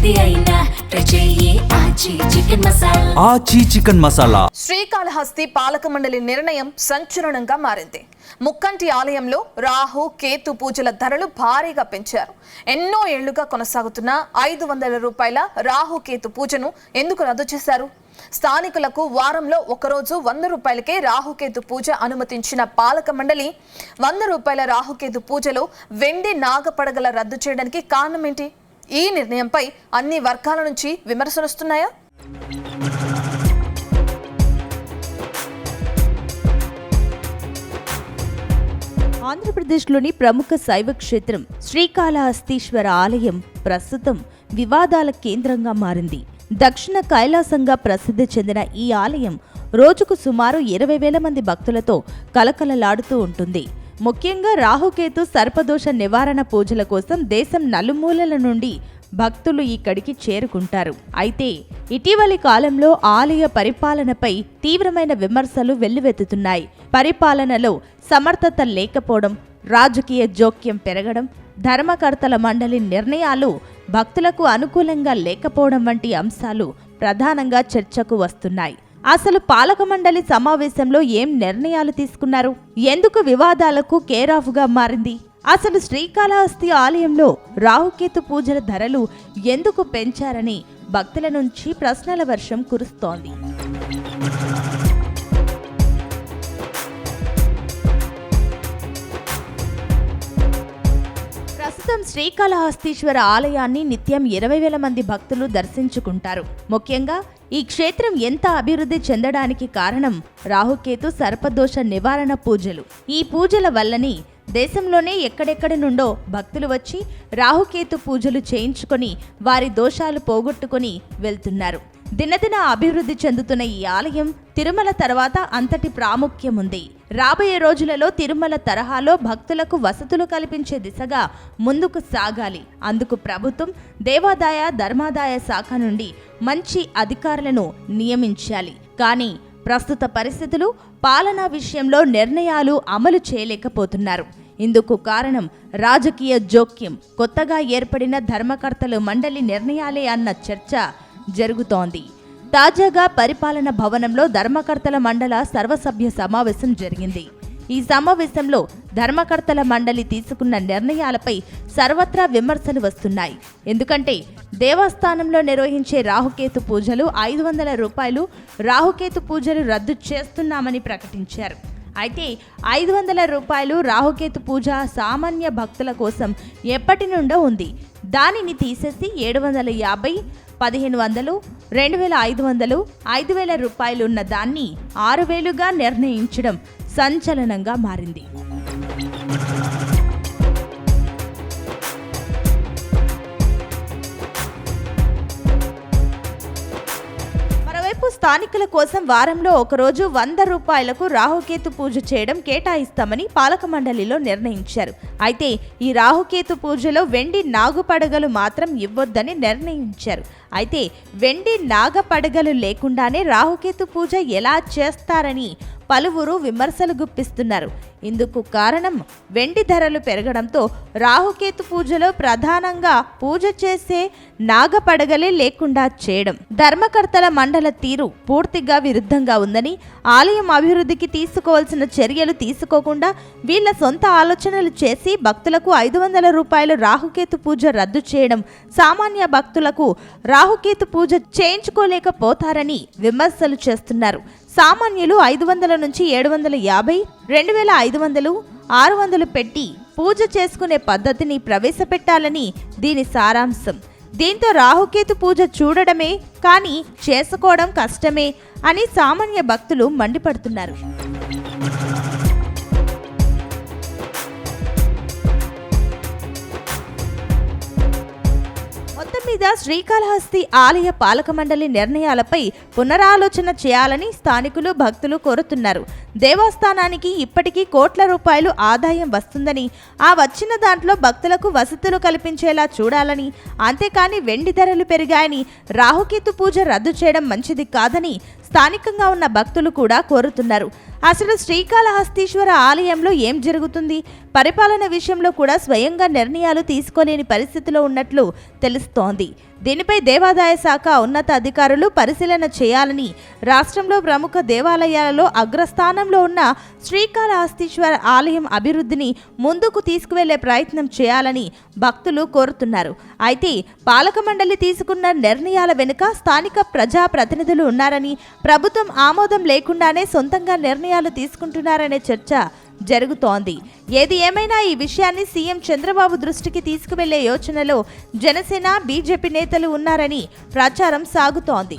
ఏది అయినా ట్రై చెయ్యి ఆచి చికెన్ మసాలా. శ్రీకాళహస్తి పాలక మండలి నిర్ణయం సంచలనంగా మారింది. ముక్కంటి ఆలయంలో రాహు కేతు పూజల ధరలు భారీగా పెంచారు. ఎన్నో ఏళ్లుగా కొనసాగుతున్న 500 రూపాయల రాహు కేతు పూజను ఎందుకు రద్దు చేశారు? స్థానికులకు వారంలో ఒకరోజు 100 రూపాయలకే రాహుకేతు పూజ అనుమతించిన పాలక మండలి 100 రూపాయల రాహుకేతు పూజలో వెండి నాగపడగల రద్దు చేయడానికి కారణం ఏంటి? ఈ నిర్ణయంపై అన్ని వర్గాల నుంచి విమర్శలు వస్తున్నాయా? ఆంధ్రప్రదేశ్లోని ప్రముఖ శైవ క్షేత్రం శ్రీకాళహస్తీశ్వర ఆలయం ప్రస్తుతం వివాదాల కేంద్రంగా మారింది. దక్షిణ కైలాసంగా ప్రసిద్ధి చెందిన ఈ ఆలయం రోజుకు సుమారు 20,000 మంది భక్తులతో కలకలలాడుతూ ఉంటుంది. ముఖ్యంగా రాహుకేతు సర్పదోష నివారణ పూజల కోసం దేశం నలుమూలల నుండి భక్తులు ఇక్కడికి చేరుకుంటారు. అయితే ఇటీవలి కాలంలో ఆలయ పరిపాలనపై తీవ్రమైన విమర్శలు వెల్లువెత్తుతున్నాయి. పరిపాలనలో సమర్థత లేకపోవడం, రాజకీయ జోక్యం పెరగడం, ధర్మకర్తల మండలి నిర్ణయాలు భక్తులకు అనుకూలంగా లేకపోవడం వంటి అంశాలు ప్రధానంగా చర్చకు వస్తున్నాయి. అసలు పాలక మండలి సమావేశంలో ఏం నిర్ణయాలు తీసుకున్నారు? ఎందుకు వివాదాలకు కేరాఫ్గా మారింది? అసలు శ్రీకాళహస్తి ఆలయంలో రాహుకేతు పూజల ధరలు ఎందుకు పెంచారని భక్తుల నుంచి ప్రశ్నల వర్షం కురుస్తోంది. ప్రస్తుతం శ్రీకాళహస్తీశ్వర ఆలయాన్ని నిత్యం 20,000 మంది భక్తులు దర్శించుకుంటారు. ముఖ్యంగా ఈ క్షేత్రం ఎంత అభివృద్ధి చెందడానికి కారణం రాహుకేతు సర్పదోష నివారణ పూజలు. ఈ పూజల వల్లని దేశంలోనే ఎక్కడెక్కడి నుండో భక్తులు వచ్చి రాహుకేతు పూజలు చేయించుకొని వారి దోషాలు పోగొట్టుకొని వెళ్తున్నారు. దినదిన అభివృద్ధి చెందుతున్న ఈ ఆలయం తిరుమల తర్వాత అంతటి ప్రాముఖ్యం ఉంది. రాబోయే రోజులలో తిరుమల తరహాలో భక్తులకు వసతులు కల్పించే దిశగా ముందుకు సాగాలి. అందుకు ప్రభుత్వం దేవాదాయ ధర్మాదాయ శాఖ నుండి మంచి అధికారులను నియమించాలి. కానీ ప్రస్తుత పరిస్థితులు పాలనా విషయంలో నిర్ణయాలు అమలు చేయలేకపోతున్నారు. ఇందుకు కారణం రాజకీయ జోక్యం, కొత్తగా ఏర్పడిన ధర్మకర్తల మండలి నిర్ణయాలే అన్న చర్చ జరుగుతోంది. తాజాగా పరిపాలన భవనంలో ధర్మకర్తల మండల సర్వసభ్య సమావేశం జరిగింది. ఈ సమావేశంలో ధర్మకర్తల మండలి తీసుకున్న నిర్ణయాలపై సర్వత్రా విమర్శలు వస్తున్నాయి. ఎందుకంటే దేవస్థానంలో నిర్వహించే రాహుకేతు పూజలు 500 రూపాయలు రాహుకేతు పూజలు రద్దు చేస్తున్నామని ప్రకటించారు. అయితే 500 రూపాయలు రాహుకేతు పూజ సామాన్య భక్తుల కోసం ఎప్పటి నుండో ఉంది. దానిని తీసేసి 750, 1,500, 2,500, 5,000 రూపాయలున్న దాన్ని 6,000గా నిర్ణయించడం సంచలనంగా మారింది. మరోవైపు స్థానికుల కోసం వారంలో ఒకరోజు 100 రూపాయలకు రాహుకేతు పూజ చేయడం కేటాయిస్తామని పాలక మండలిలో నిర్ణయించారు. అయితే ఈ రాహుకేతు పూజలో వెండి నాగుపడగలు మాత్రం ఇవ్వొద్దని నిర్ణయించారు. అయితే వెండి నాగపడగలు లేకుండానే రాహుకేతు పూజ ఎలా చేస్తారని పలువురు విమర్శలు గుప్పిస్తున్నారు. ఇందుకు కారణం వెండి ధరలు పెరగడంతో రాహుకేతు పూజలో ప్రధానంగా పూజ చేసే నాగపడగలే లేకుండా చేయడం. ధర్మకర్తల మండల తీరు పూర్తిగా విరుద్ధంగా ఉందని, ఆలయం అభివృద్ధికి తీసుకోవాల్సిన చర్యలు తీసుకోకుండా వీళ్ళ సొంత ఆలోచనలు చేసి భక్తులకు 500 రూపాయలు రాహుకేతు పూజ రద్దు చేయడం సామాన్య భక్తులకు రాహుకేతు పూజ చేయించుకోలేకపోతారని విమర్శలు చేస్తున్నారు. సామాన్యులు 500 నుంచి 750, 2,500, 600 పెట్టి పూజ చేసుకునే పద్ధతిని ప్రవేశపెట్టాలని దీని సారాంశం. దీంతో రాహుకేతు పూజ చూడడమే కానీ చేసుకోవడం కష్టమే అని సామాన్య భక్తులు మండిపడుతున్నారు. మొత్తం మీద శ్రీకాళహస్తి ఆలయ పాలక మండలి నిర్ణయాలపై పునరాలోచన చేయాలని స్థానికులు, భక్తులు కోరుతున్నారు. దేవస్థానానికి ఇప్పటికీ కోట్ల రూపాయలు ఆదాయం వస్తుందని, ఆ వచ్చిన దాంట్లో భక్తులకు వసతులు కల్పించేలా చూడాలని, అంతేకాని వెండి ధరలు పెరిగాయని రాహుకేతు పూజ రద్దు చేయడం మంచిది కాదని స్థానికంగా ఉన్న భక్తులు కూడా కోరుతున్నారు. అసలు శ్రీకాళహస్తీశ్వర ఆలయంలో ఏం జరుగుతుంది? పరిపాలన విషయంలో కూడా స్వయంగా నిర్ణయాలు తీసుకోలేని పరిస్థితిలో ఉన్నట్లు తెలుస్తోంది. దీనిపై దేవాదాయ శాఖ ఉన్నత అధికారులు పరిశీలన చేయాలని, రాష్ట్రంలో ప్రముఖ దేవాలయాలలో అగ్రస్థానంలో ఉన్న శ్రీకాళహస్తీశ్వర ఆలయం అభివృద్ధిని ముందుకు తీసుకువెళ్లే ప్రయత్నం చేయాలని భక్తులు కోరుతున్నారు. అయితే పాలక మండలి తీసుకున్న నిర్ణయాల వెనుక స్థానిక ప్రజాప్రతినిధులు ఉన్నారని, ప్రభుత్వం ఆమోదం లేకుండానే సొంతంగా నిర్ణయాలు తీసుకుంటున్నారనే చర్చ జరుగుతోంది. ఏది ఏమైనా ఈ విషయాన్ని సీఎం చంద్రబాబు దృష్టికి తీసుకువెళ్లే యోచనలో జనసేన, బీజేపీ నేతలు ఉన్నారని ప్రచారం సాగుతోంది.